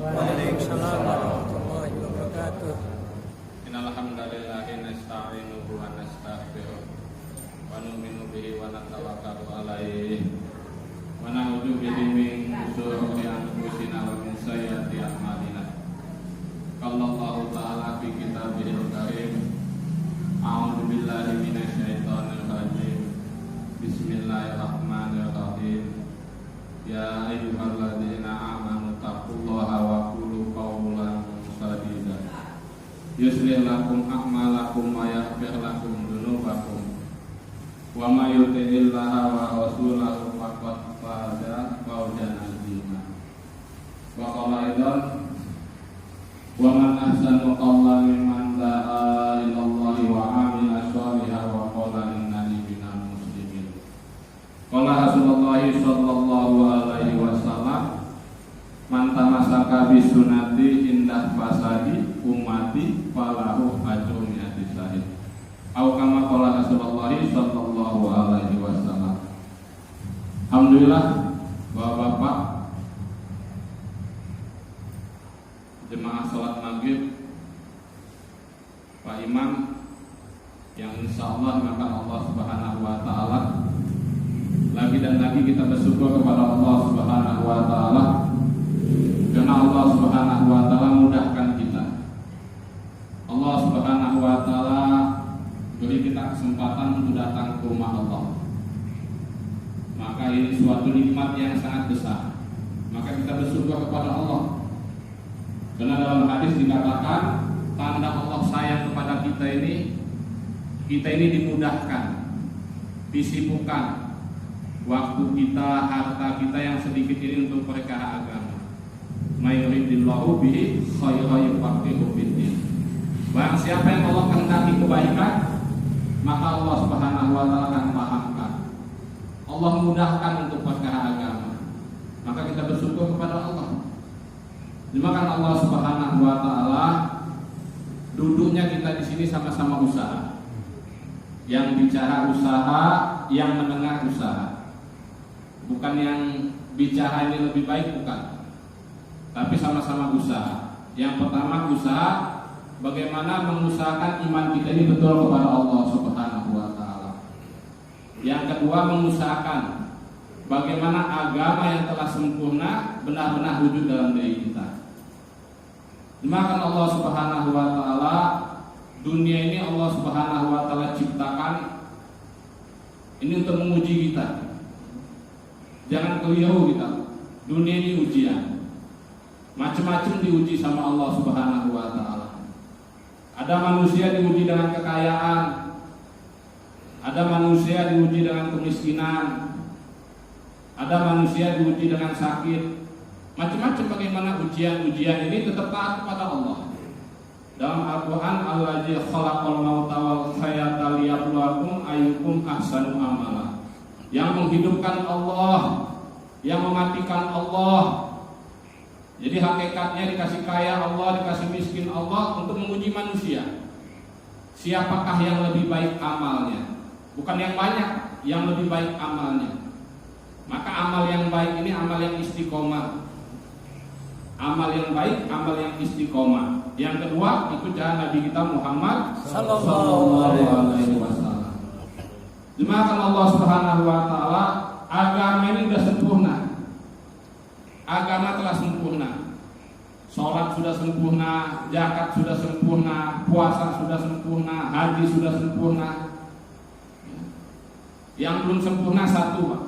Waalaikumsalam warahmatullahi wabarakatuh. Innal hamdalillahi nasta'inuhu wa nastaghfiruh wa nu'minu bihi wa natawakkalu alaihi wa na'udzu bihi min shururi anfusina wa min sayyiati a'malina. Qala Allahu ta'ala fi kitabihil karim, a'udzu billahi minasyaitonir rajim. Bismillahirrahmanirrahim. Ya ayyuhalladzina amanu taqullaha wa qulu qawlan sadida yuslih lakum a'malakum wa yaghfir lakum dzunubakum wa may yuti'illaha wa rasulahu faqad faza fawzan 'azima. Wa qala aidan wa man ahsanu qawlan mimman da'a ila Allahi wa 'amila shalihan wa qala innani minal muslimin. Qala Rasulullah sallallahu alaihi wasallam, man tamassaka bi sunnati indah fasadi ummati falahu ajrun mi'ati syahid. Au kama qala Rasulullah sallallahu alaihi wasallam. Alhamdulillah, Bapak-bapak jemaah salat maghrib, Pak Imam yang insyaallah akan Allah Subhanahu wa taala, lagi dan lagi kita bersyukur kepada Allah Subhanahu wa taala karena Allah Subhanahu wa taala mudahkan kita. Allah Subhanahu wa taala beri kita kesempatan untuk datang ke rumah Allah. Maka ini suatu nikmat yang sangat besar. Maka kita bersyukur kepada Allah. Karena dalam hadis dikatakan tanda Allah sayang kepada kita ini dimudahkan, disibukkan waktu kita, harta kita yang sedikit ini untuk perkara agama. May yuridillahu bihi khairan yufaqihu fiddin. Barang siapa yang Allah kehendaki kebaikan, maka Allah Subhanahu wa taala akan pahamkan. Allah mudahkan untuk perkara agama. Maka kita bersyukur kepada Allah. Dimakan Allah Subhanahu wa taala, duduknya kita di sini sama-sama usaha. Yang bicara usaha, yang mendengar usaha. Bukan yang bicara ini lebih baik, bukan. Tapi sama-sama usaha. Yang pertama usaha bagaimana mengusahakan iman kita ini betul kepada Allah Subhanahu wa taala. Yang kedua mengusahakan bagaimana agama yang telah sempurna benar-benar wujud dalam diri kita. Dimakan Allah Subhanahu wa taala, dunia ini Allah Subhanahu wa taala ciptakan ini untuk menguji kita. Jangan keliru kita. Dunia ini ujian. Macam-macam diuji sama Allah Subhanahu wa taala. Ada manusia diuji dengan kekayaan. Ada manusia diuji dengan kemiskinan. Ada manusia diuji dengan sakit. Macam-macam bagaimana ujian-ujian ini tetap taat kepada Allah. Dalam Al-Qur'an, allazi khalaqal mauta wal hayata liyabluwakum ayyukum ahsanu amala. Yang menghidupkan Allah, yang mematikan Allah. Jadi hakikatnya dikasih kaya Allah, dikasih miskin Allah untuk menguji manusia. Siapakah yang lebih baik amalnya? Bukan yang banyak, yang lebih baik amalnya. Maka amal yang baik ini amal yang istiqomah. Amal yang baik, amal yang istiqomah. Yang kedua, ikut jalan Nabi kita Muhammad sallallahu alaihi wasallam. Dimakan Allah Subhanahu wa taala, agama ini sudah sempurna. Agama telah sempurna. Salat sudah sempurna, zakat sudah sempurna, puasa sudah sempurna, haji sudah sempurna. Yang belum sempurna satu, Pak,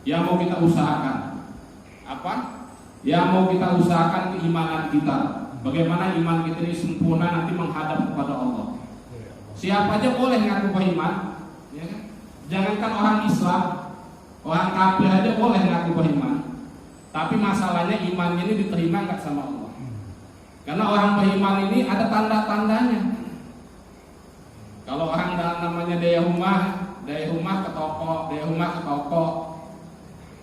yang mau kita usahakan. Apa? Yang mau kita usahakan keimanan kita. Bagaimana iman kita ini sempurna nanti menghadap kepada Allah. Siapa aja boleh ngaku beriman, ya kan? Jangankan orang Islam, orang kafir aja boleh ngaku beriman. Tapi masalahnya imannya ini diterima nggak sama Allah. Karena orang beriman ini ada tanda-tandanya. Kalau orang namanya dari rumah ke toko.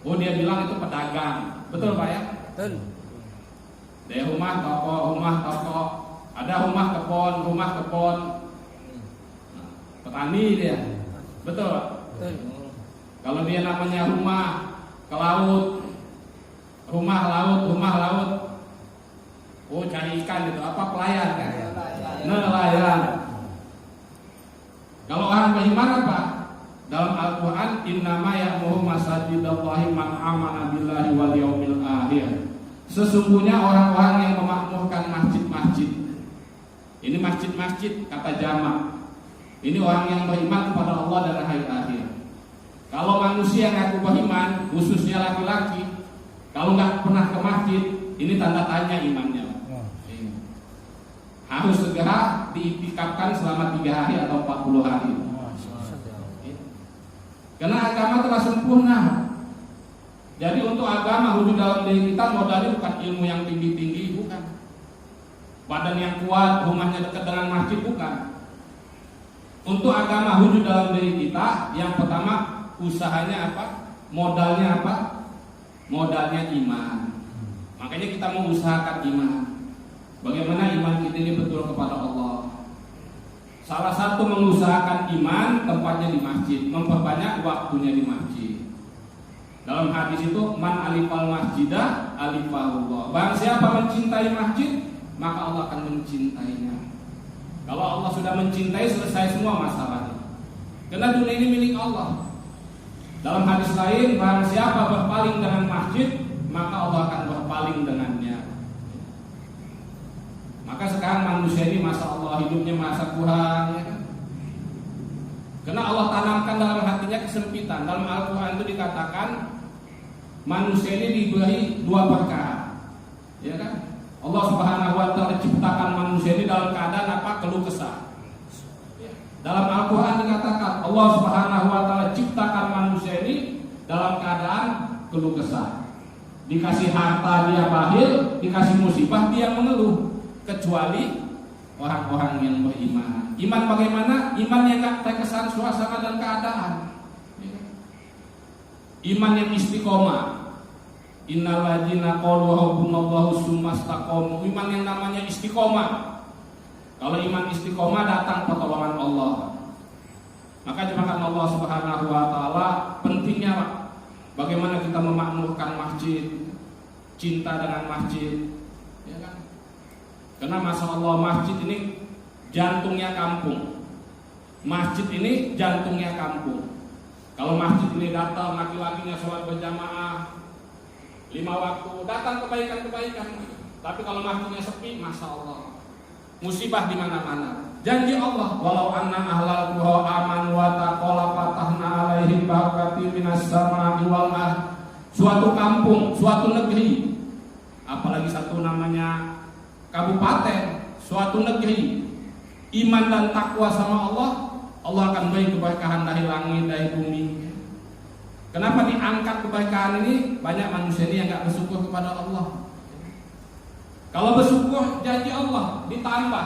Oh, dia bilang itu pedagang. Betul Pak ya? Betul. Dari rumah toko. Ada rumah kebon. Petani dia. Betul Pak? Betul. Kalau dia namanya rumah ke laut, rumah laut. Oh, cari ikan itu apa, pelayan kan? Nelayan. Kalau orang beriman apa? Dalam Al-Quran, innama ya'muru masajidallahi man amana billahi wal yaumil akhir. Sesungguhnya orang-orang yang memakmurkan masjid-masjid. Ini masjid-masjid kata jamak. Ini orang yang beriman kepada Allah dan hari akhir. Kalau manusia yang ngaku beriman, khususnya laki-laki, kalau nggak pernah ke masjid, ini tanda tanya imannya. Harus segera diiktikafkan selama 3 hari atau 40 hari. Karena agama telah sempurna. Jadi untuk agama wujud dalam diri kita modalnya bukan ilmu yang tinggi-tinggi, bukan. Badan yang kuat, rumahnya dekat dengan masjid, bukan. Untuk agama wujud dalam diri kita, yang pertama usahanya apa? Modalnya apa? Modalnya iman. Makanya kita mau usahakan iman. Bagaimana iman kita ini betul kepada Allah. Salah satu mengusahakan iman tempatnya di masjid, memperbanyak waktunya di masjid. Dalam hadis itu man alifal masjidah alifahullah. Barang siapa mencintai masjid, maka Allah akan mencintainya. Kalau Allah sudah mencintai, selesai semua masalahnya. Karena dunia ini milik Allah. Dalam hadis lain, barang siapa berpaling dengan masjid, maka Allah akan berpaling dengannya. Maka sekarang manusia ini masa Allah hidupnya masa kurang, ya kan? Karena Allah tanamkan dalam hatinya kesempitan. Dalam Al-Quran itu dikatakan manusia ini diberi 2 perkara, ya kan? Allah Subhanahu Wa Taala ciptakan manusia ini dalam keadaan apa? Keluh kesah. Dalam Al-Quran dikatakan Allah Subhanahu Wa Taala ciptakan manusia ini dalam keadaan keluh kesah. Dikasih harta dia bakhil, dikasih musibah dia mengeluh. Kecuali orang-orang yang beriman. Iman bagaimana? Iman yang gak terkesan suasana dan keadaan. Iman yang istiqomah. Innal ladzina qalu rabbunallahu tsumma istaqamu. Iman yang namanya istiqomah. Kalau iman istiqomah datang pertolongan Allah. Maka dimakan Allah Subhanahu Wa Taala pentingnya bagaimana kita memakmurkan masjid, cinta dengan masjid, ya kan? Karena masya Allah masjid ini jantungnya kampung. Masjid ini jantungnya kampung. Kalau masjid ini datang laki-lakinya sholat berjamaah 5 waktu, datang kebaikan-kebaikan. Tapi kalau masjidnya sepi, masya Allah musibah di mana-mana. Janji Allah, walau anna ahlal qura amanu wa taqala fatahna alaihim barakatin minas samaa'i wal ardh. Suatu kampung, suatu negeri, apalagi satu namanya kabupaten, suatu negeri, iman dan takwa sama Allah, Allah akan beri keberkahan dari langit, dari bumi. Kenapa diangkat keberkahan ini? Banyak manusia ini yang gak bersyukur kepada Allah. Kalau bersyukur janji Allah ditambah.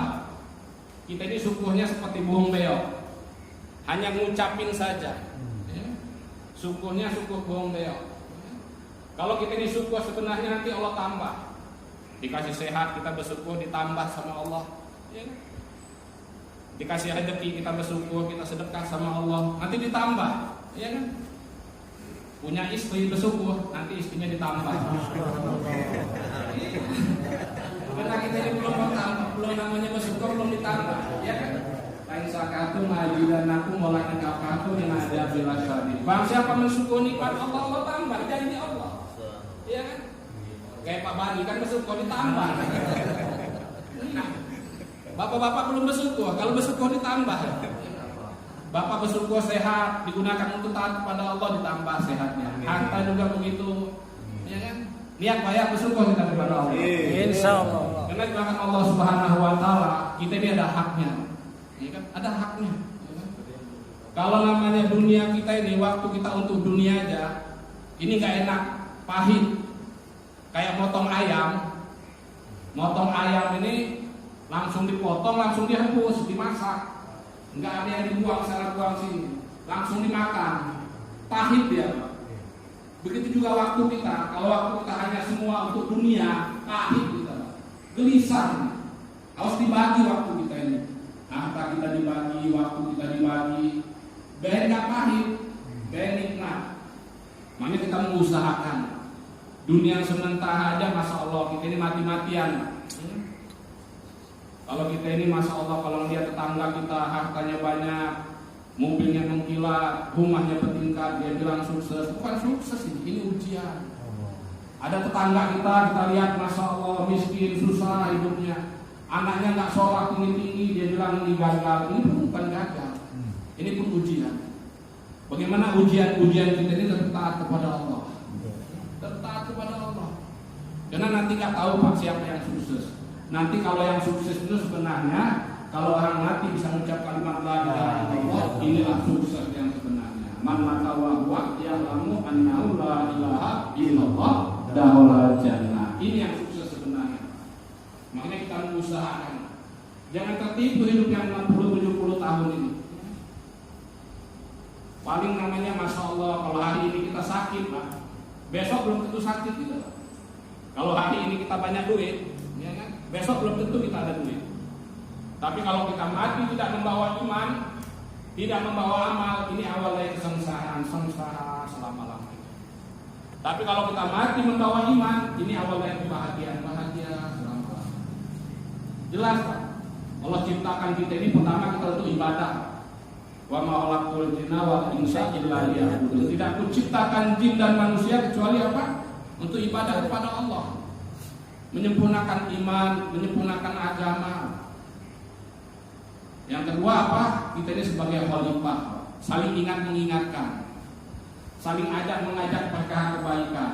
Kita ini syukurnya seperti burung beo, hanya ngucapin saja. Syukurnya syukur burung beo. Kalau kita ini syukur sebenarnya nanti Allah tambah. Dikasih sehat kita bersyukur ditambah sama Allah, ya. Dikasih rezeki kita bersyukur, kita sedekah sama Allah, nanti ditambah, ya kan? Punya istri bersyukur, nanti istrinya ditambah. Karena kita ini belum bertambah, belum namanya bersyukur belum ditambah, ya kan? Lain sakatu majidan aku mulai engkau yang ada bila syadi. Bang siapa mensyukur nikmat Allah, Allah tambah, janji Allah, ya kan? Kayak Pak Bani kan bersyukur ditambah. Bapak-bapak belum bersyukur, kalau bersyukur ditambah. Bapak bersyukur sehat, digunakan untuk taat kepada Allah, ditambah sehatnya. Harta juga begitu, ya kan? Niat bayar bersyukur kita kepada Allah. Insyaallah. Karena dimakan Allah Subhanahu Wa Taala, kita ini ada haknya, ya kan? Ada haknya. Ya kan? Kalau namanya dunia kita ini, waktu kita untuk dunia aja, ini nggak enak, pahit. Kayak motong ayam ini langsung dipotong, langsung direbus, dimasak, nggak ada yang dibuang sana buang sini, langsung dimakan, pahit dia. Begitu juga waktu kita, kalau waktu kita hanya semua untuk dunia, pahit kita, gelisah. Harus dibagi waktu kita ini, harta kita dibagi, waktu kita dibagi, biar nggak pahit, biar nikmat. Makanya kita mengusahakan Dunia sementara aja, masya Allah kita ini mati-matian. Kalau kita ini masya Allah, kalau lihat tetangga kita hartanya banyak, mobilnya mengkilat, rumahnya bertingkat, dia bilang sukses. Bukan sukses ini ujian. Ada tetangga kita lihat masya Allah miskin, susah hidupnya, anaknya nggak sholat tinggi-tinggi, dia bilang ini gagal. Ini pun bukan gagal, ini pun ujian. Bagaimana ujian-ujian kita ini taat kepada Allah, taat kepada Allah. Karena nanti nggak tahu Pak siapa yang sukses. Nanti kalau yang sukses itu sebenarnya, kalau orang mati bisa mengucap kalimat la ilaha illallah, inilah sukses yang sebenarnya. Man mata wa huwa ya'lamu annahu la ilaha illallah dakhala jannah. Ini yang sukses sebenarnya. Makanya kita mengusahakan. Jangan tertipu hidup yang 60-70 tahun ini. Paling namanya masya Allah, kalau hari ini kita sakit Pak, besok belum tentu sakit gitu. Kalau hari ini kita banyak duit, ya kan? Besok belum tentu kita ada duit. Tapi kalau kita mati tidak membawa iman, tidak membawa amal, ini awal dari kesengsaraan, sengsara selama-lamanya. Tapi kalau kita mati membawa iman, ini awal dari kebahagiaan, bahagia selama-lamanya. Jelas Pak, Allah ciptakan kita ini pertama kita untuk ibadah. Wa ma khalaqtul jinna wal insa illa liya'budun. Tidak kuciptakan jin dan manusia kecuali apa? Untuk ibadah kepada Allah. Menyempurnakan iman, menyempurnakan agama. Yang kedua apa? Kita ini sebagai khalifah, saling ingat mengingatkan, saling ajak mengajak perkara kebaikan.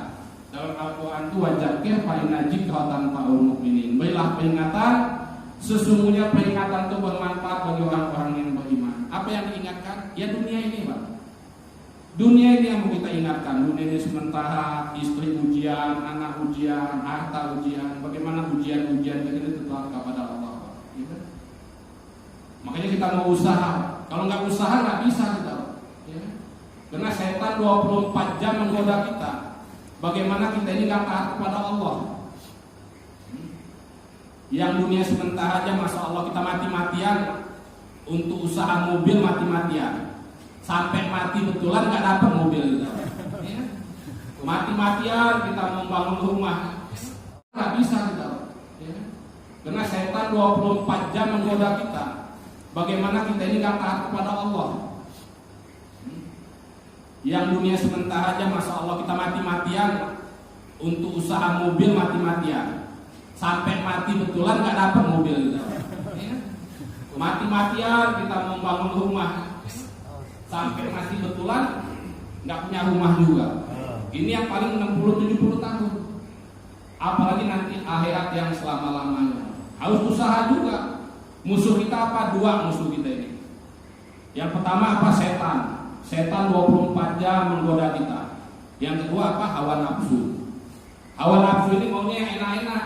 Dalam Al-Quran itu wadzakir fa inna dzikra tanfa'ul mu'minin. Berilah peringatan, sesungguhnya peringatan itu bermanfaat bagi orang-orang yang beriman. Apa yang diingatkan? Ya dunia ini Pak. Dunia ini yang mau kita ingatkan. Dunia ini sementara, istri ujian, anak ujian, harta ujian. Bagaimana ujian-ujian ini tetap kepada Allah Pak. Gitu? Makanya kita mau usaha. Kalau nggak usaha nggak bisa kita. Ya? Karena setan 24 jam menggoda kita. Bagaimana kita ini nggak taat kepada Allah? Yang dunia sementara aja, masya Allah kita mati-matian untuk usaha mobil, mati-matian sampai mati betulan nggak dapat mobil kita. Ya? Mati-matian kita membangun rumah nggak bisa kita. Ya? Karena setan 24 jam menggoda kita. Bagaimana kita ini nggak taat kepada Allah? Yang dunia sementara aja, masya Allah kita mati-matian untuk usaha mobil, mati-matian sampai mati betulan nggak dapat mobil kita. Ya? Mati-matian kita membangun rumah sampai mati betulan nggak punya rumah juga. Ini yang paling 60-70 tahun. Apalagi nanti akhirat yang selama-lamanya. Harus usaha juga. Musuh kita apa? Dua musuh kita ini. Yang pertama apa? Setan. Setan 24 jam menggoda kita. Yang kedua apa? Hawa nafsu. Hawa nafsu ini maunya yang enak-enak,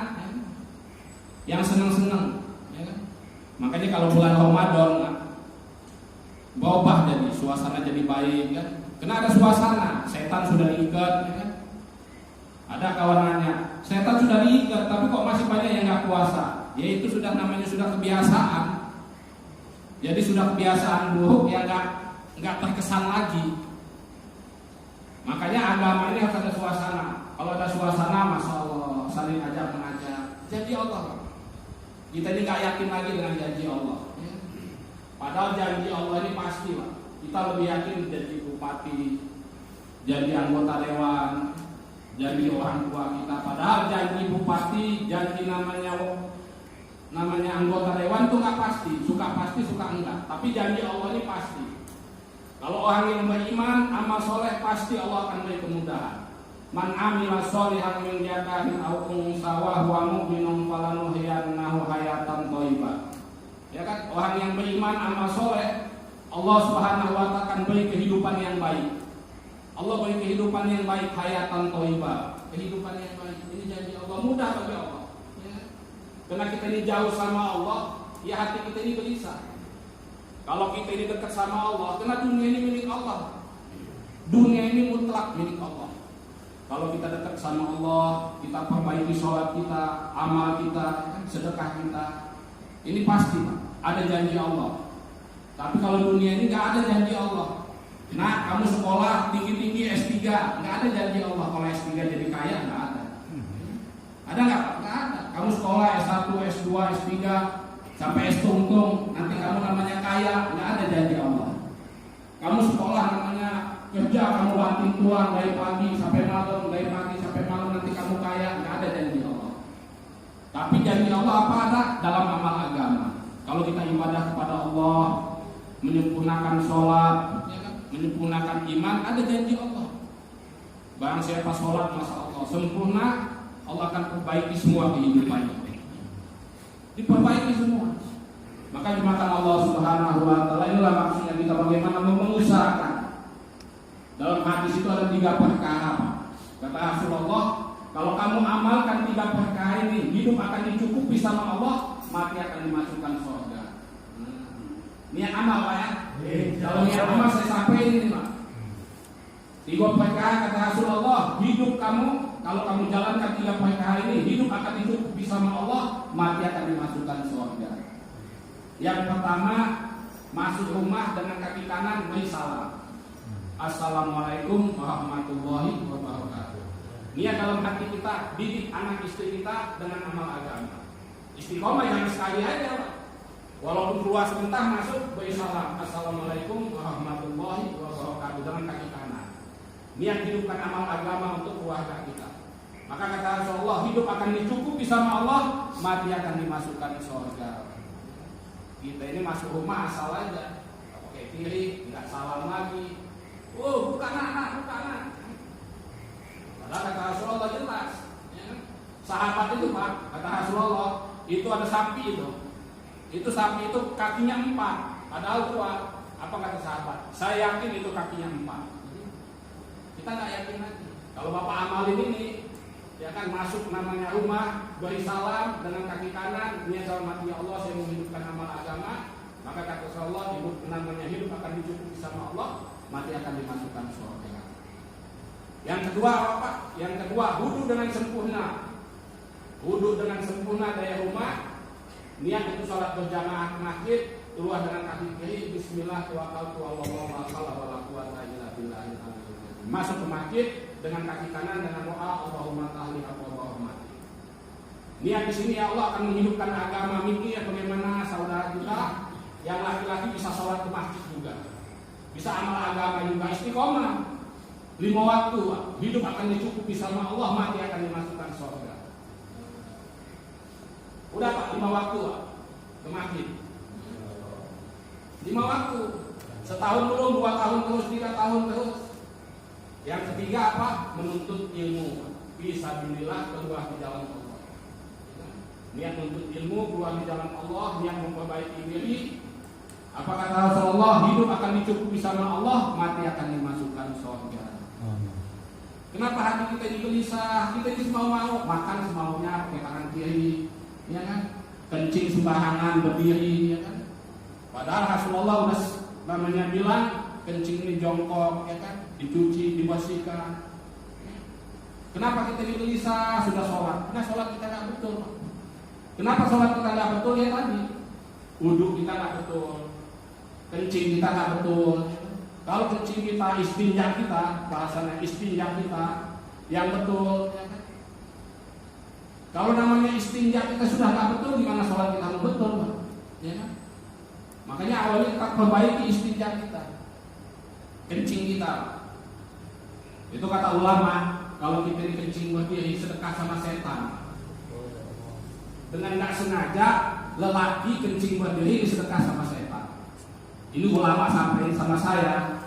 yang senang-senang. Ya kan? Makanya kalau bulan Ramadan berubah jadi suasana jadi baik kan? Karena ada suasana. Setan sudah diikat, ya kan? Ada kawan nanya, setan sudah diikat, tapi kok masih banyak yang nggak puasa? Ya itu sudah namanya sudah kebiasaan. Jadi sudah kebiasaan buruk yang nggak terkesan lagi. Makanya agama ini harus ada suasana. Kalau ada suasana, masya Allah, saling ajak mengajak. Janji Allah. Kita ini nggak yakin lagi dengan janji Allah. Ya. Padahal janji Allah ini pasti, Pak. Kita lebih yakin janji bupati, janji anggota dewan, janji orang tua kita. Padahal janji bupati, janji namanya anggota dewan itu nggak pasti, suka enggak. Tapi janji Allah ini pasti. Kalau orang yang beriman, amal soleh pasti Allah akan beri kemudahan. Man amila sholihan min dzakarin aw unsa wa huwa mu'minun falanuhyiyannahu hayatan thayyibah. Ya kan, orang yang beriman amal soleh, Allah Subhanahu wa taala akan beri kehidupan yang baik. Allah beri kehidupan yang baik, hayatan thayyibah, kehidupan yang baik. Ini janji Allah, mudah bagi Allah. Ya. Karena kita ini jauh sama Allah, ya hati kita ini gelisah. Kalau kita ini dekat sama Allah, karena dunia ini milik Allah. Dunia ini mutlak milik Allah. Kalau kita dekat sama Allah, kita perbaiki sholat kita, amal kita, sedekah kita, ini pasti Pak, ada janji Allah. Tapi kalau dunia ini nggak ada janji Allah. Nah, kamu sekolah tinggi-tinggi S3, nggak ada janji Allah. Kalau S3 jadi kaya nggak ada. Ada nggak? Nggak ada. Kamu sekolah S1, S2, S3 sampai S tungtung, nanti kamu namanya kaya, nggak ada janji Allah. Kamu sekolah namanya kerja, kamu banting tulang dari pagi sampai malam, dari pagi sampai malam, nanti kamu kaya, nggak ada janji Allah. Tapi janji Allah apa ada? Dalam amal agama. Kalau kita ibadah kepada Allah, menyempurnakan sholat, menyempurnakan iman, ada janji Allah. Barang siapa sholat, masya Allah sempurna, Allah akan perbaiki semua kehidupannya. Diperbaiki semua. Maka dimakan Allah Subhanahu wa taala. Inilah maksudnya kita bagaimana mengusahakan. Dalam hadis itu ada 3 perkara. Kata Rasulullah, kalau kamu amalkan 3 perkara ini, hidup akan dicukupi sama Allah, mati akan dimasukkan surga. Niat amal Pak ya? Kalau niat amal saya sampaikan ini Pak. 3 perkara kata Rasulullah, hidup kamu, kalau kamu jalankan 3 perkara ini, hidup akan dicukupi sama Allah, mati akan dimasukkan surga. Yang pertama, masuk rumah dengan kaki kanan beri salam. Assalamualaikum warahmatullahi wabarakatuh. Niat dalam hati kita, didik anak istri kita dengan amal agama. Istiqomah jangan sekali aja Pak. Walaupun keluar sebentar masuk beri salam. Assalamualaikum warahmatullahi wabarakatuh dengan kaki kanan. Niat hidupkan amal agama untuk keluarga kita. Maka kata Rasulullah, hidup akan dicukupi sama Allah, mati akan dimasukkan surga. Kita ini masuk rumah asal aja, pakai piring, nggak salam lagi. Oh, bukan anak. Padahal kata Rasulullah jelas. Ya. Sahabat itu Pak, kata Rasulullah, itu ada sapi itu. Itu sapi itu kakinya 4, padahal tua. Apa kata sahabat? Saya yakin itu kakinya 4. Kita nggak yakin lagi. Kalau Bapak amalin ini, ya kan masuk namanya rumah, beri salam dengan kaki kanan, niat dalam hati Allah saya menghidupkan amal agama, maka kata Rasulullah hidup namanya hidup akan dicukupi sama Allah, mati akan dimasukkan surga. Yang kedua apa? Yang kedua wudu dengan sempurna. Wudu dengan sempurna dari rumah, niat itu sholat berjamaah ke masjid, keluar dengan kaki kiri, Bismillah tawakkaltu 'alallah la haula wala quwwata illa billah. Masuk ke masjid dengan kaki kanan dengan doa Allahumma tahli abwaaba rahmatik. Niat di sini ya Allah akan menghidupkan agama mikir bagaimana saudara kita yang laki-laki bisa sholat ke masjid juga, bisa amal agama juga, istiqomah 5 waktu, hidup akan dicukupi sama Allah, mati akan dimasukkan surga. Udah Pak 5 waktu ke masjid, 5 waktu, setahun belum, 2 tahun terus, 3 tahun terus. Yang ketiga apa? Menuntut ilmu. Fisabilillah, keluar di jalan Allah. Niat menuntut ilmu, keluar di jalan Allah, niat memperbaiki diri. Apa kata Rasulullah? Hidup akan dicukupi sama Allah, mati akan dimasukkan surga. Kenapa hati kita ini gelisah? Kita ini semau-mau makan semaunya pakai tangan kiri, ya kan? Kencing sembarangan berdiri, ya kan? Padahal Rasulullah udah namanya bilang kencing ini jongkok, ya kan? Dicuci, dibersihkan. Kenapa kita ini gelisah sudah sholat? Karena sholat kita nggak betul. Kenapa sholat kita nggak betul? Ya tadi, wudhu kita nggak betul, kencing kita nggak betul. Kalau kencing kita, istinja kita, bahasanya istinja kita yang betul. Ya kan? Kalau namanya istinja kita sudah nggak betul, gimana sholat kita betul? Ya kan? Makanya awalnya kita perbaiki istinja kita, kencing kita. Itu kata ulama, kalau kita dikencing berdiri sedekah sama setan. Dengan nggak sengaja lelaki kencing berdiri sedekah sama setan. Ini ulama sampai sama saya.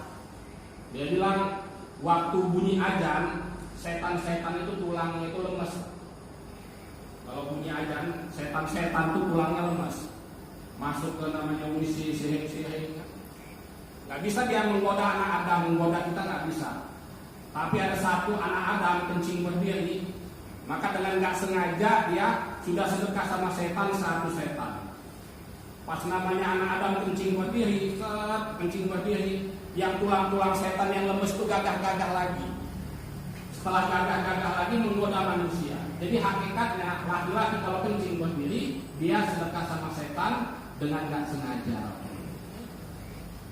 Dia bilang waktu bunyi azan, setan-setan itu tulangnya itu lemes. Kalau bunyi azan, setan-setan itu tulangnya lemes. Masuk ke namanya wisi sihir-sihir. Nggak bisa dia menggoda anak Adam, menggoda kita nggak bisa. Tapi ada satu anak Adam kencing berdiri, maka dengan nggak sengaja dia sudah sedekah sama setan, satu setan. Pas namanya anak Adam kencing berdiri, yang tulang-tulang setan yang lemes itu gagah-gagah lagi. Setelah gagah-gagah lagi menggoda manusia. Jadi hakikatnya laki-laki kalau kencing berdiri, dia sedekah sama setan dengan nggak sengaja.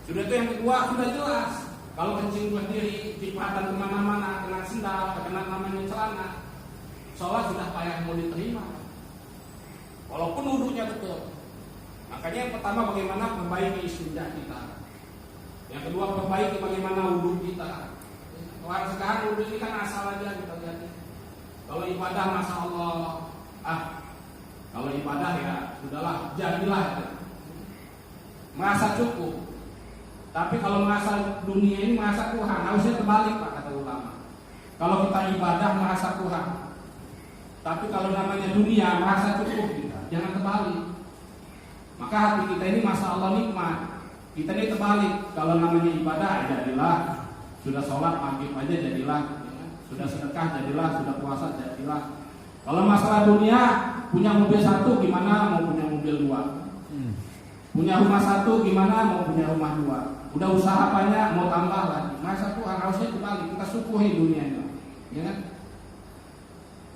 Sudah itu yang kedua sudah jelas. Kalau kencing berdiri, cipratan kemana-mana, kena sendal, kena namanya celana, sholat sudah payah mau diterima. Walaupun wudhunya betul. Makanya yang pertama bagaimana perbaiki istinja kita. Yang kedua perbaiki bagaimana wudhu kita. Orang sekarang wudhu ini kan asal aja kita lihat. Kalau ibadah masya Allah, kalau ibadah ya sudahlah, jadilah. Merasa cukup. Tapi kalau merasa dunia ini merasa kurang, harusnya terbalik Pak kata ulama. Kalau kita ibadah merasa kurang, tapi kalau namanya dunia merasa cukup kita, jangan terbalik. Maka hati kita ini masya Allah nikmat. Kita ini terbalik. Kalau namanya ibadah jadilah, sudah sholat maghrib aja jadilah, sudah sedekah jadilah, sudah puasa jadilah. Kalau masalah dunia, punya mobil satu gimana mau punya mobil dua? Punya rumah satu gimana mau punya rumah dua? Udah usaha banyak mau tambah lagi. Masa tuh harusnya kembali kita syukuri dunia ini, ya kan?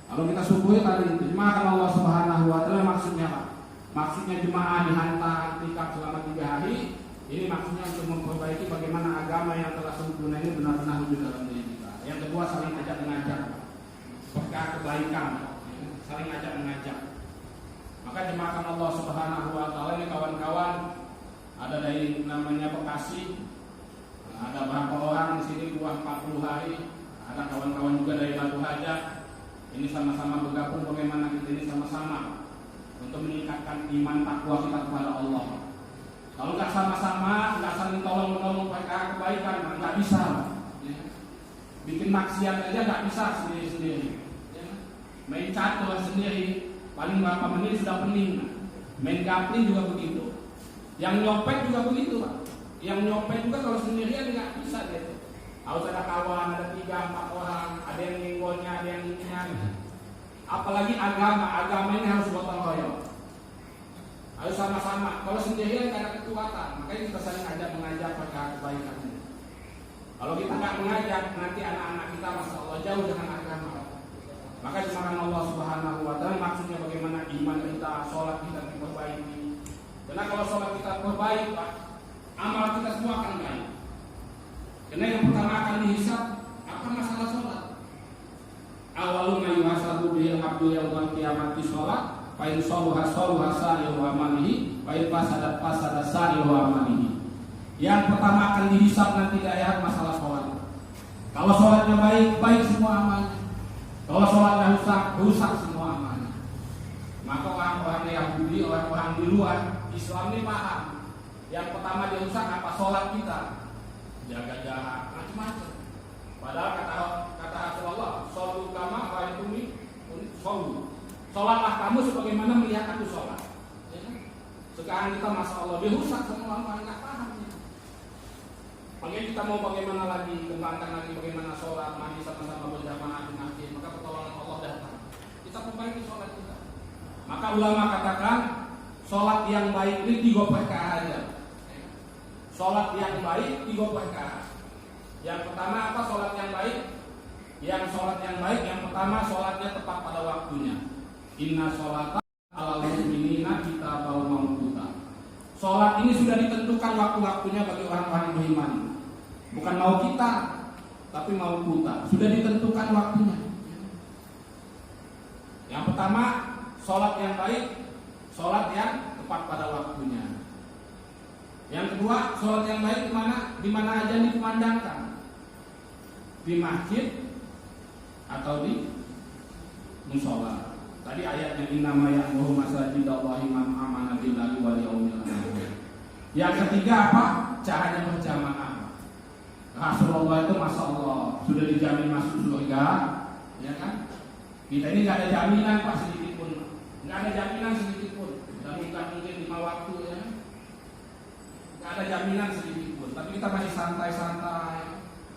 Kalau kita syukuri tadi itu, maka Allah Subhanahu Wa Taala maksudnya apa? Maksudnya jemaah dihantar tikar selama 3 hari. Ini maksudnya untuk memperbaiki bagaimana agama yang telah sempurna ini benar-benar wujud dalam diri kita. Yang kedua saling ajak mengajak, berkah kebaikan, saling ajak mengajak. Maka jemaahkan Allah Subhanahu Wa Taala ini kawan-kawan, ada dari namanya Bekasi, ada berapa orang di sini 40 hari, ada kawan-kawan juga dari Batu Hajat. Ini sama-sama bergabung bagaimana kita ini sama-sama untuk meningkatkan iman takwa kita kepada Allah. Kalau nggak sama-sama, nggak saling tolong-menolong perkara kebaikan, nggak bisa. Ya. Bikin maksiat aja nggak bisa sendiri-sendiri. Ya. Main catur sendiri, paling berapa menit sudah pening. Main gambling juga begitu. Yang nyopet juga begitu, Pak. Yang nyopet juga kalau sendirian nggak bisa gitu. Harus ada kawan, ada 3-4 orang, ada yang nyenggolnya, ada yang ininya. Apalagi agama ini harus gotong royong. Harus sama-sama. Kalau sendirian nggak ada kekuatan, makanya kita saling ajak mengajak perkara kebaikan ini. Kalau kita nggak mengajak, nanti anak-anak kita masya Allah jauh dengan agama. Maka jemaah Allah Subhanahu Wa Taala maksudnya bagaimana iman kita, sholat kita diperbaiki. Karena kalau sholat kita perbaiki, Pak, amal kita semua akan baik. Karena yang pertama akan dihisab apa masalah sholat. Awalnya yuhasabu bil abdu yaumil qiyamati sholat. Fa'in sholuha sa'iru amalihi, fa'in fasada sa'iru amalihi. Yang pertama akan dihisab nanti di akhirat masalah sholat. Kalau sholatnya baik, baik semua amalnya. Kalau sholatnya rusak semua amalnya. Maka orang-orang Yahudi, orang-orang di luar Islam ini paham. Yang pertama dirusak apa? Sholat kita. Jaga-jaga macam-macam. Padahal kata Rasulullah, sholu kama ra'aituni sholu. Sholatlah kamu sebagaimana melihat aku sholat. Ya kan? Sekarang kita masya Allah dirusak semua orang nggak paham. Makanya kita mau bagaimana lagi, kembangkan lagi bagaimana sholat, mandi sama-sama berjamaah di masjid. Maka pertolongan Allah datang. Kita perbaiki sholat kita. Maka ulama katakan sholat yang baik ini 3 perkara aja. Sholat yang baik 3 perkara. Yang pertama apa sholat yang baik? Yang sholat yang baik yang pertama sholatnya tepat pada waktunya. Inna sholata ala mu'minina kitabau mawquta. Sholat ini sudah ditentukan waktu-waktunya bagi orang-orang yang beriman. Bukan mau kita, tapi mau kita. Sudah ditentukan waktunya. Yang pertama, sholat yang baik, sholat yang tepat pada waktunya. Yang kedua, sholat yang baik di mana aja dikumandangkan. Di masjid atau di musola. Tadi ayatnya innama ya'muru masajidallahi man amana billahi wal yaumil akhir. Yang ketiga apa? Caranya berjamaah. Rasulullah itu masya Allah sudah dijamin masuk surga, ya kan? Kita ini nggak ada jaminan Pak sedikit pun, nggak ada jaminan sedikit pun. Dan mungkin 5 waktu ya, nggak ada jaminan sedikit pun. Tapi kita masih santai-santai.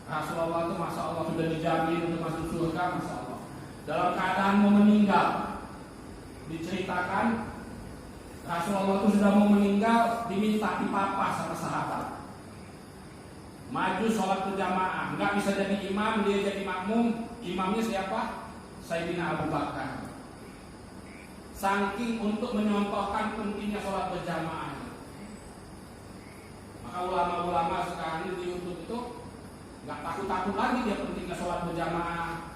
Rasulullah itu masya Allah sudah dijamin untuk masuk surga, masya Allah. Dalam keadaan mau meninggal, diceritakan Rasulullah itu sudah mau meninggal, diminta dipapah sama sahabat. Maju sholat berjamaah, nggak bisa jadi imam, dia jadi makmum. Imamnya siapa? Sayyidina Abu Bakar. Saking untuk menyontohkan pentingnya sholat berjamaah. Maka ulama-ulama sekarang ini di YouTube itu nggak takut-takut lagi dia pentingnya sholat berjamaah.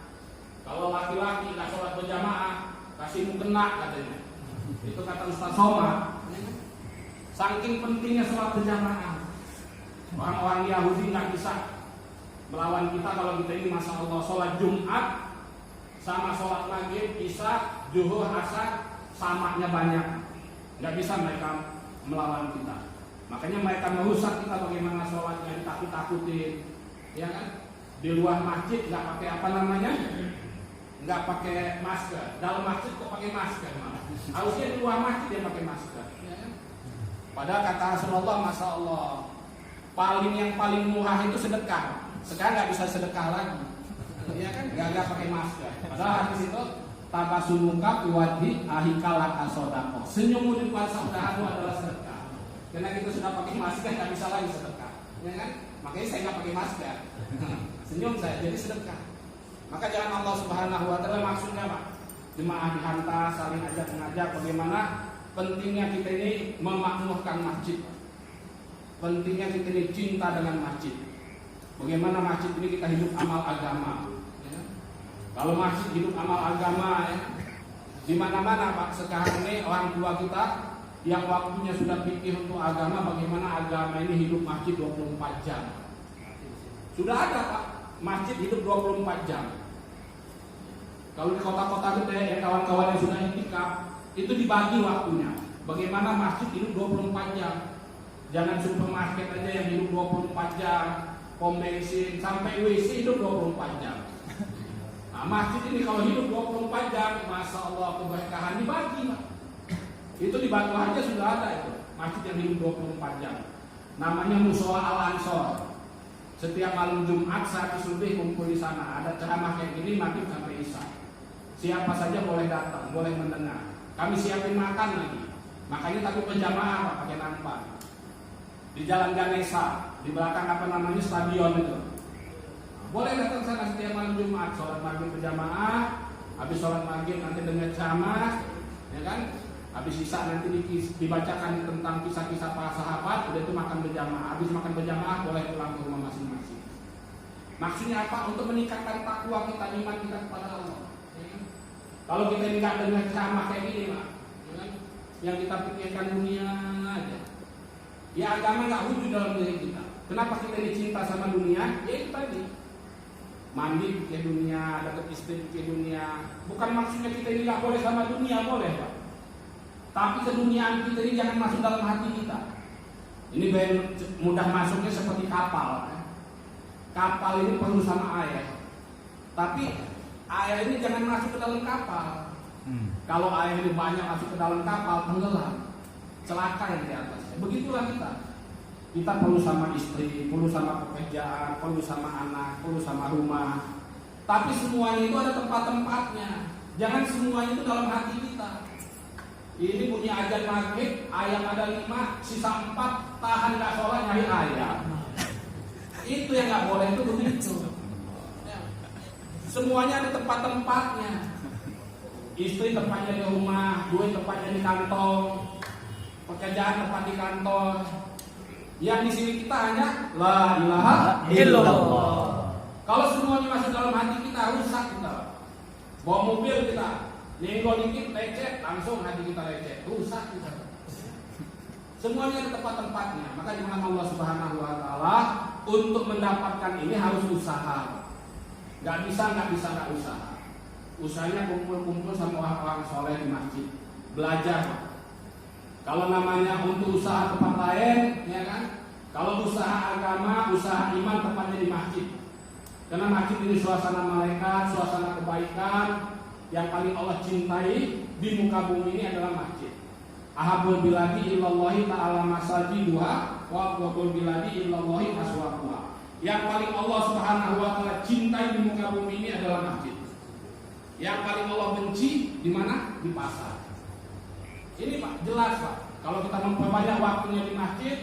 Kalau laki-laki nggak sholat berjamaah, kasih mukena katanya. Itu kata Ustaz Somad. Saking pentingnya sholat berjamaah. Orang-orang Yahudi nggak bisa melawan kita kalau kita ini masya Allah sholat Jumat sama sholat maghrib, isya, zuhur, asar samanya banyak. Nggak bisa mereka melawan kita. Makanya mereka merusak kita bagaimana sholatnya, ditakut-takutin, ya kan? Di luar masjid nggak pakai apa namanya, nggak pakai masker. Dalam masjid kok pakai masker malah. Harusnya di luar masjid dia pakai masker. Ya kan? Padahal kata Rasulullah, masya Allah, yang paling murah itu sedekah. Sekarang nggak bisa sedekah lagi, ya kan? Nggak pakai masker. Padahal hadis itu tabasumuka biwajhi ahikalaka sodako. Senyummu di depan saudaramu adalah sedekah. Karena kita sudah pakai masker nggak bisa lagi sedekah, ya kan? Makanya saya nggak pakai masker. Senyum saya jadi sedekah. Maka jangan Allah Subhanahu wa taala maksudnya Pak. Jemaah dihantar saling ajak mengajak bagaimana pentingnya kita ini memakmurkan masjid. Pentingnya kita ini cinta dengan masjid. Bagaimana masjid ini kita hidup amal agama. Ya. Kalau masjid hidup amal agama, ya, di mana-mana Pak sekarang ini orang tua kita yang waktunya sudah pikir untuk agama, bagaimana agama ini hidup masjid 24 jam. Sudah ada Pak, masjid hidup 24 jam. Kalau di kota-kota gede, ya kawan-kawan yang sudah iktikaf, itu dibagi waktunya. Bagaimana masjid hidup 24 jam. Jangan supermarket aja yang hidup 24 jam, pom bensin, sampai WC hidup 24 jam. Nah, masjid ini kalau hidup 24 jam, masya Allah keberkahan dibagi Pak. Itu di Batu aja sudah ada itu masjid yang hidup 24 jam. Namanya Musola Al-Ansor. Setiap malam Jumat 100 lebih kumpul di sana. Ada ceramah kayak gini maghrib sampai isya. Siapa saja boleh datang, boleh mendengar. Kami siapin makan lagi. Makanya takut berjamaah Pak, pakai nampak. Di Jalan Ganesha, di belakang apa namanya stadion itu. Boleh datang sana setiap malam Jumat, sholat maghrib berjamaah. Habis sholat maghrib nanti dengar ceramah, ya kan? Habis isya nanti dibacakan tentang kisah-kisah para sahabat. Udah itu makan berjamaah. Habis makan berjamaah boleh pulang ke rumah masing-masing. Maksudnya apa? Untuk meningkatkan takwa kita, iman kita kepada Allah. Ya kan? Kalau kita ini nggak dengar ceramah kayak gini Pak, ya kan? Yang kita pikirkan dunia aja. Ya agama nggak wujud dalam diri kita. Kenapa kita ini cinta sama dunia? Ya itu tadi. Mandi pikir dunia, dapat istri pikir dunia. Bukan maksudnya kita ini nggak boleh sama dunia, boleh Pak. Tapi keduniaan kita ini jangan masuk dalam hati kita. Ini mudah masuknya seperti kapal. Kapal ini perlu sama air. Tapi air ini jangan masuk ke dalam kapal. Kalau air ini banyak masuk ke dalam kapal, tenggelam. Celaka yang di atasnya. Begitulah kita. Kita perlu sama istri, perlu sama pekerjaan, perlu sama anak, perlu sama rumah. Tapi semuanya itu ada tempat-tempatnya. Jangan semuanya itu dalam hati kita. Ini bunyi azan maghrib, ayam ada 5, sisa 4, tahan gak sholat nyari ayam. Itu yang gak boleh, itu begitu. Semuanya ada tempat-tempatnya. Istri tempatnya di rumah, duit tempatnya di kantong, pekerjaan tempat di kantor. Yang di sini kita hanya la ilaha illallah. Kalau semuanya masuk dalam hati kita, rusak kita. Bawa mobil kita, nyenggol dikit lecet, langsung hati kita lecet, rusak kita. Semuanya ada tempat-tempatnya. Maka dimana Allah Subhanahu wa taala untuk mendapatkan ini harus usaha. Gak bisa usaha. Usahanya kumpul-kumpul sama orang-orang soleh di masjid, belajar. Kalau namanya untuk usaha tempat lain, ya kan? Kalau usaha agama, usaha iman tempatnya di masjid. Karena masjid ini suasana malaikat, suasana kebaikan. Yang paling Allah cintai di muka bumi ini adalah masjid. Ahabul biladi illallahi ta'ala masajiduha wa qabul biladi illallahi aswaquha. Yang paling Allah Subhanahu wa taala cintai di muka bumi ini adalah masjid. Yang paling Allah benci di mana? Di pasar. Ini Pak, jelas Pak. Kalau kita memperbanyak waktunya di masjid,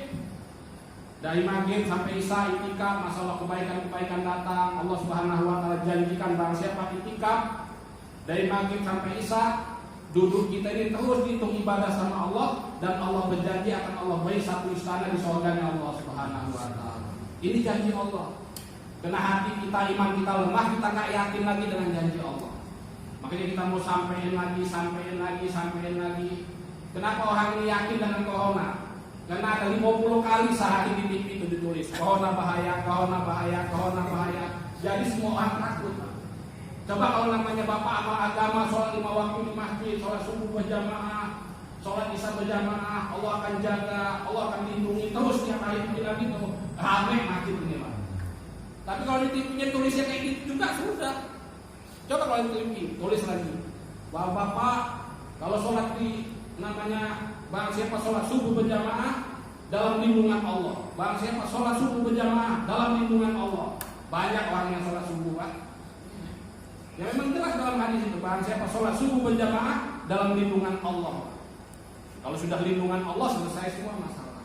dari maghrib sampai isya itikaf, masalah kebaikan-kebaikan datang. Allah Subhanahu wa taala janjikan barang siapa itikaf dari maghrib sampai isya, duduk kita ini terus dihitung ibadah sama Allah, dan Allah berjanji akan Allah beri satu istana di surganya Allah Subhanahu wa taala. Ini janji Allah. Karena hati kita, iman kita lemah, kita nggak yakin lagi dengan janji Allah. Makanya kita mau sampein lagi. Kenapa orang ini yakin dengan corona? Karena ada 50 kali sehari di TV itu ditulis corona bahaya. Jadi semua orang takut. Coba kalau namanya bapak amal agama, sholat 5 waktu di masjid, sholat subuh berjamaah, sholat isya berjamaah, Allah akan jaga, Allah akan lindungi terus tiap hari bilang itu, rame masjid ini Pak. Tapi kalau di TV-nya tulisnya kayak gitu juga sudah. Coba kalau di TV tulis lagi, bapak kalau sholat di namanya barang siapa sholat subuh berjamaah dalam lindungan Allah, barang siapa sholat subuh berjamaah dalam lindungan Allah. Banyak orang yang sholat subuh Pak. Ya memang jelas dalam hadis itu, barang siapa sholat subuh berjamaah dalam lindungan Allah. Kalau sudah lindungan Allah selesai semua masalah.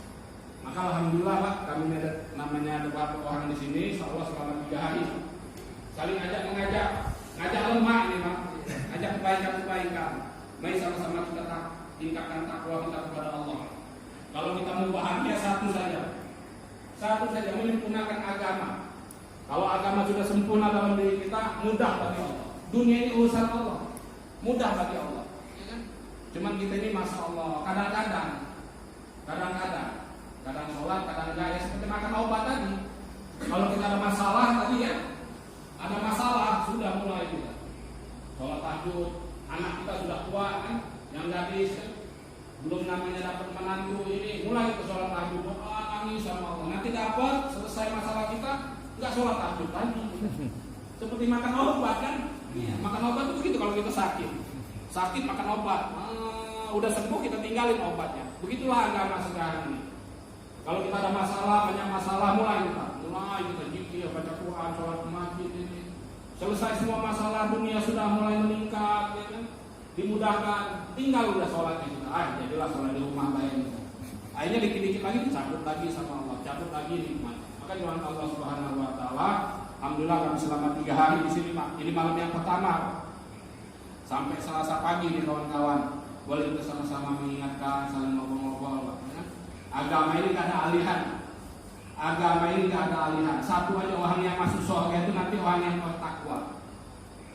Maka alhamdulillah Pak, kami ada namanya beberapa orang di sini, insyaallah selama 3 hari saling ngajak lemah ini Pak, ngajak kebaikan. Mari sama-sama kita tingkatkan takwa kita kepada Allah. Kalau kita mau bahagia satu saja menyempurnakan agama. Kalau agama sudah sempurna dalam diri kita, mudah bagi Allah. Dunia ini urusan Allah, mudah bagi Allah. Ya kan? Cuman kita ini masya Allah, kadang-kadang sholat, kadang enggak, ya seperti makan obat tadi. Kalau kita ada masalah tadi ya, ada masalah sudah mulai kita sholat tahajud, anak kita sudah tua kan, yang gadis kan, belum namanya dapat menantu ini, mulai kita sholat tahajud, doa nangis sama Allah. Nanti dapat selesai masalah kita, enggak sholat tahajud lagi. Seperti makan obat kan? Iya, makan obat itu begitu kalau kita sakit makan obat. Udah sembuh kita tinggalin obatnya. Begitulah agama sekarang ini. Kalau kita ada masalah, banyak masalah, mulai kita zikir, baca Quran, sholat ke masjid ini. Selesai semua masalah, dunia sudah mulai meningkat, ya kan? Dimudahkan, tinggal udah sholatnya kita. Jadilah sholat di rumah lain. Akhirnya dikit-dikit lagi dicabut lagi sama Allah, cabut lagi nikmat. Maka doa Allah Subhanahu Wa Taala, alhamdulillah kami selama 3 hari di sini Pak. Ini malam yang pertama sampai Selasa pagi nih kawan-kawan. Boleh kita sama-sama mengingatkan, saling ngobrol-ngobrol. Ya? Agama ini tidak ada alihan. Satu aja orang yang masuk surga itu nanti orang yang bertakwa.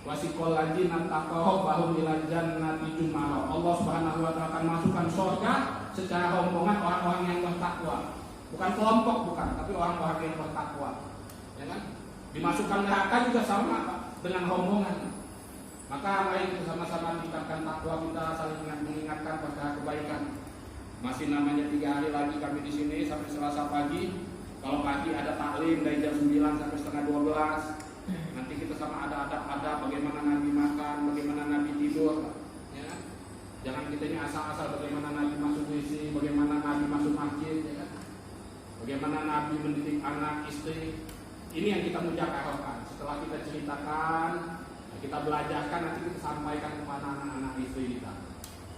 Wasikol lagi nantakoh bahum ilal jannati jumaro. Allah Subhanahu Wa Taala akan masukkan surga secara rombongan orang-orang yang bertakwa. Bukan kelompok, tapi orang-orang yang bertakwa. Ya kan? Dimasukkan neraka juga sama Pak, dengan rombongan. Maka mari kita sama-sama tingkatkan takwa kita, saling mengingatkan pada kebaikan. Masih namanya 3 hari lagi kami di sini sampai Selasa pagi. Kalau pagi ada taklim dari jam 9 sampai setengah 12. Nanti kita sama ada adab-adab bagaimana Nabi makan, bagaimana Nabi tidur. Ya. Jangan kita ini asal-asal bagaimana Nabi masuk WC, bagaimana Nabi masuk masjid, ya. Bagaimana Nabi mendidik anak, istri. Ini yang kita mujakarahkan. Setelah kita ceritakan, kita belajarkan, nanti kita sampaikan kepada anak-anak istri kita.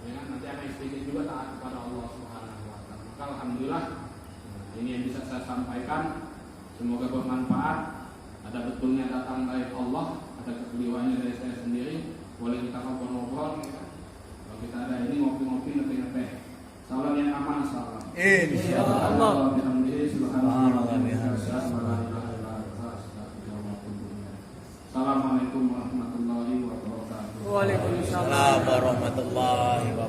Ya, nanti anak istri kita juga taat kepada Allah Subhanahu Wa Taala. Maka alhamdulillah ini yang bisa saya sampaikan. Semoga bermanfaat. Ada betulnya datang dari Allah, ada kekeliruannya dari saya sendiri. Boleh kita ngobrol-ngobrol. Ya. Kalau kita ada ini ngopi-ngopi, ngeteh-ngeteh. Salam yang aman, salam. Insyaallah. Assalamualaikum warahmatullahi wabarakatuh. Waalaikumsalam warahmatullahi wabarakatuh.